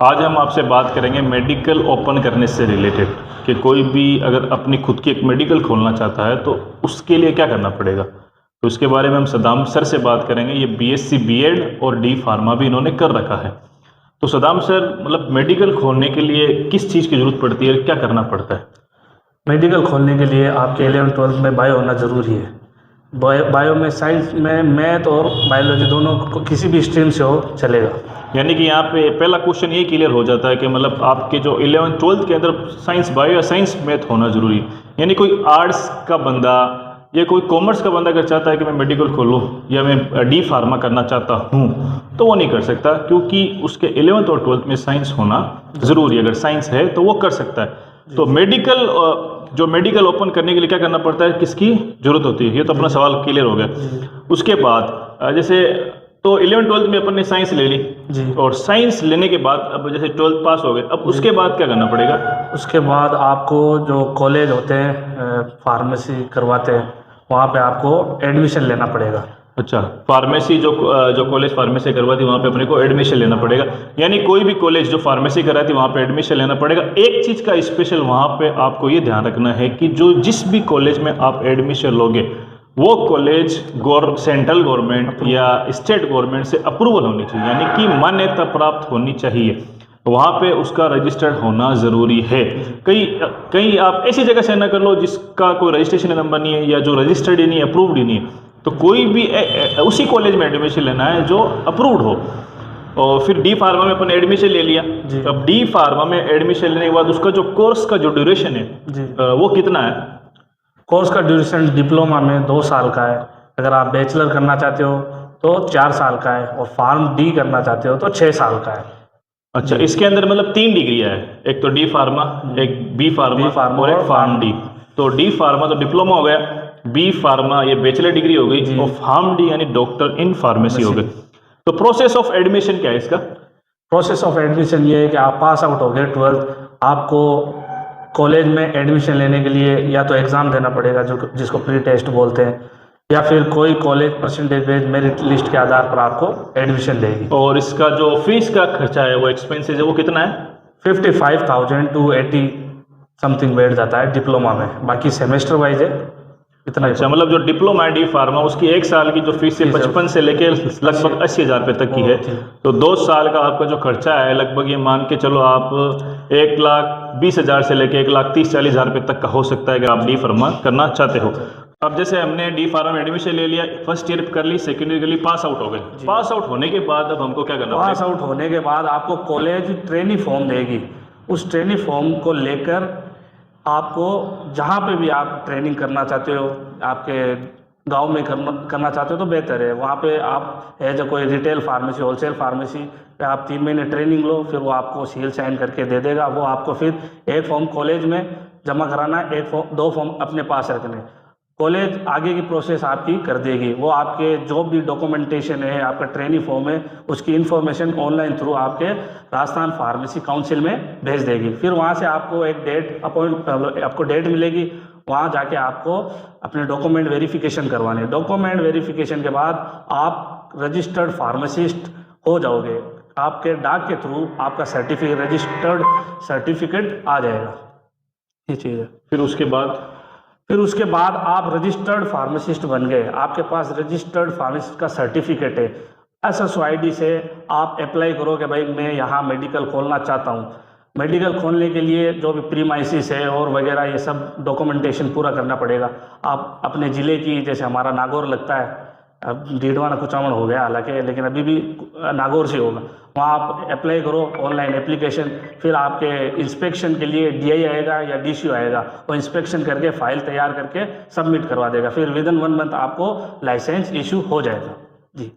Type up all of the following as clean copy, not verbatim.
आज हम आपसे बात करेंगे मेडिकल ओपन करने से रिलेटेड कि कोई भी अगर अपनी खुद की एक मेडिकल खोलना चाहता है तो उसके लिए क्या करना पड़ेगा। तो इसके बारे में हम सदाम सर से बात करेंगे। ये बीएससी बीएड और डी फार्मा भी इन्होंने कर रखा है। तो सदाम सर, मतलब मेडिकल खोलने के लिए किस चीज़ की ज़रूरत पड़ती है, क्या करना पड़ता है? मेडिकल खोलने के लिए आपके 11th-12th में बायो होना ज़रूरी है। बायो में साइंस में मैथ और बायोलॉजी दोनों किसी भी स्ट्रीम से हो चलेगा। यानी कि यहाँ पे पहला क्वेश्चन ये क्लियर हो जाता है कि मतलब आपके जो 11th-12th के अंदर साइंस बायो या साइंस मैथ होना ज़रूरी है। यानी कोई आर्ट्स का बंदा या कोई कॉमर्स का बंदा अगर चाहता है कि मैं मेडिकल खोलूँ या मैं डी फार्मा करना चाहता हूँ तो वो नहीं कर सकता, क्योंकि उसके 11th और 12th में साइंस होना ज़रूरी है। अगर साइंस है तो वो कर सकता है। तो मेडिकल ओपन करने के लिए क्या करना पड़ता है, किसकी ज़रूरत होती है, ये तो अपना सवाल क्लियर हो गया। उसके बाद जैसे तो 11th-12th में अपन ने साइंस ले ली जी। और साइंस लेने के बाद अब जैसे 12th पास हो गए, अब उसके बाद क्या करना पड़ेगा? उसके बाद आपको जो कॉलेज होते हैं फार्मेसी करवाते हैं वहाँ पे आपको एडमिशन लेना पड़ेगा। अच्छा, फार्मेसी जो कॉलेज फार्मेसी करवाती वहाँ पे अपने को एडमिशन लेना पड़ेगा। यानी कोई भी कॉलेज जो फार्मेसी कराती वहाँ पे एडमिशन लेना पड़ेगा। एक चीज़ का स्पेशल वहाँ पे आपको ये ध्यान रखना है कि जिस भी कॉलेज में आप एडमिशन लोगे वो कॉलेज सेंट्रल गवर्नमेंट या स्टेट गवर्नमेंट से अप्रूवल होनी चाहिए, यानी कि मान्यता प्राप्त होनी चाहिए। वहाँ पे उसका रजिस्टर्ड होना ज़रूरी है। कहीं आप ऐसी जगह से ना कर लो जिसका कोई रजिस्ट्रेशन नंबर नहीं है या जो रजिस्टर्ड ही नहीं है, अप्रूव्ड ही नहीं है। तो कोई भी उसी कॉलेज में एडमिशन लेना है जो अप्रूव्ड हो। और फिर डी फार्मा में अपन एडमिशन ले लिया। अब डी फार्मा में एडमिशन लेने के बाद उसका जो कोर्स का जो ड्यूरेशन है वो कितना है? कोर्स का ड्यूरेशन डिप्लोमा में 2 साल का है। अगर आप बैचलर करना चाहते हो तो 4 साल का है और फार्म डी करना चाहते हो तो 6 साल का है। अच्छा, इसके अंदर मतलब 3 डिग्रियाँ है, एक तो डी फार्मा, एक बी फार्मा और एक फार्म डी। तो डी फार्मा तो डिप्लोमा हो गया, बी फार्मा ये बैचलर डिग्री हो गई और फार्म डी यानी डॉक्टर इन फार्मेसी हो गई। तो प्रोसेस ऑफ एडमिशन क्या है इसका? प्रोसेस ऑफ एडमिशन ये है कि आप पास आउट हो गए 12th, आपको कॉलेज में एडमिशन लेने के लिए या तो एग्ज़ाम देना पड़ेगा जिसको प्री टेस्ट बोलते हैं, या फिर कोई college percentage based merit list के आधार पर आपको एडमिशन देगी। और इसका जो फीस का खर्चा है वो एक्सपेंसेस है वो कितना है? 55,000 to 80 समथिंग बैठ जाता है डिप्लोमा में, बाकी सेमेस्टर वाइज है इतना। अच्छा, मतलब जो डिप्लोमा है डी फार्मा उसकी 1 साल की जो फीस है 55 से लेके लगभग 80,000 रुपये तक की है। तो 2 साल का आपका जो खर्चा है लगभग ये मान के चलो आप 1,20,000 से लेके 1,30,40,000 रुपये तक का हो सकता है अगर आप डी फार्मा करना चाहते हो। अब जैसे हमने डी फार्मा में एडमिशन ले लिया, फर्स्ट ईयर कर ली, सेकेंड ईयर कर ली, पास आउट हो गए। पास आउट होने के बाद अब हमको क्या करना है? पास आउट होने के बाद आपको कॉलेज ट्रेनी फॉर्म देगी। उस ट्रेनी फॉर्म को लेकर आपको जहाँ पे भी आप ट्रेनिंग करना चाहते हो, आपके गांव में करना चाहते हो तो बेहतर है। वहाँ पे आप एज कोई रिटेल फार्मेसी, होलसेल फार्मेसी पे आप 3 महीने ट्रेनिंग लो, फिर वो आपको सील साइन करके दे देगा। वो आपको फिर एक फॉर्म कॉलेज में जमा कराना है, 2 फॉर्म अपने पास रखने। कॉलेज आगे की प्रोसेस आपकी कर देगी। वो आपके जो भी डॉक्यूमेंटेशन है, आपका ट्रेनिंग फॉर्म है, उसकी इन्फॉर्मेशन ऑनलाइन थ्रू आपके राजस्थान फार्मेसी काउंसिल में भेज देगी। फिर वहाँ से आपको एक आपको डेट मिलेगी। वहाँ जाके आपको अपने डॉक्यूमेंट वेरिफिकेशन करवाने। डॉक्यूमेंट वेरिफिकेशन के बाद आप रजिस्टर्ड फार्मासिस्ट हो जाओगे। आपके डाक के थ्रू आपका रजिस्टर्ड सर्टिफिकेट आ जाएगा। ये चीज़ है। फिर उसके बाद आप रजिस्टर्ड फार्मासिस्ट बन गए, आपके पास रजिस्टर्ड फार्मासिस्ट का सर्टिफिकेट है। SSOID से आप अप्लाई करो कि भाई मैं यहाँ मेडिकल खोलना चाहता हूँ। मेडिकल खोलने के लिए जो भी प्रीमाइसिस है और वगैरह ये सब डॉक्यूमेंटेशन पूरा करना पड़ेगा। आप अपने ज़िले की, जैसे हमारा नागौर लगता है, अब डीडवाना कुचामण हो गया हालांकि, लेकिन अभी भी नागौर से होगा, वहाँ आप अप्लाई करो ऑनलाइन एप्लीकेशन। फिर आपके इंस्पेक्शन के लिए DI आएगा या DCO आएगा, वो इंस्पेक्शन करके फाइल तैयार करके सबमिट करवा देगा। फिर विदिन 1 मंथ आपको लाइसेंस इशू हो जाएगा। जी,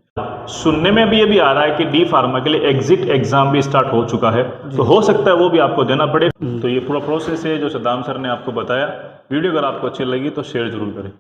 सुनने में भी ये भी आ रहा है कि डी फार्मा के लिए एग्जिट एग्जाम भी स्टार्ट हो चुका है, तो हो सकता है वो भी आपको देना पड़े। तो ये पूरा प्रोसेस है जो सदाम सर ने आपको बताया। वीडियो अगर आपको अच्छी लगी तो शेयर जरूर करें।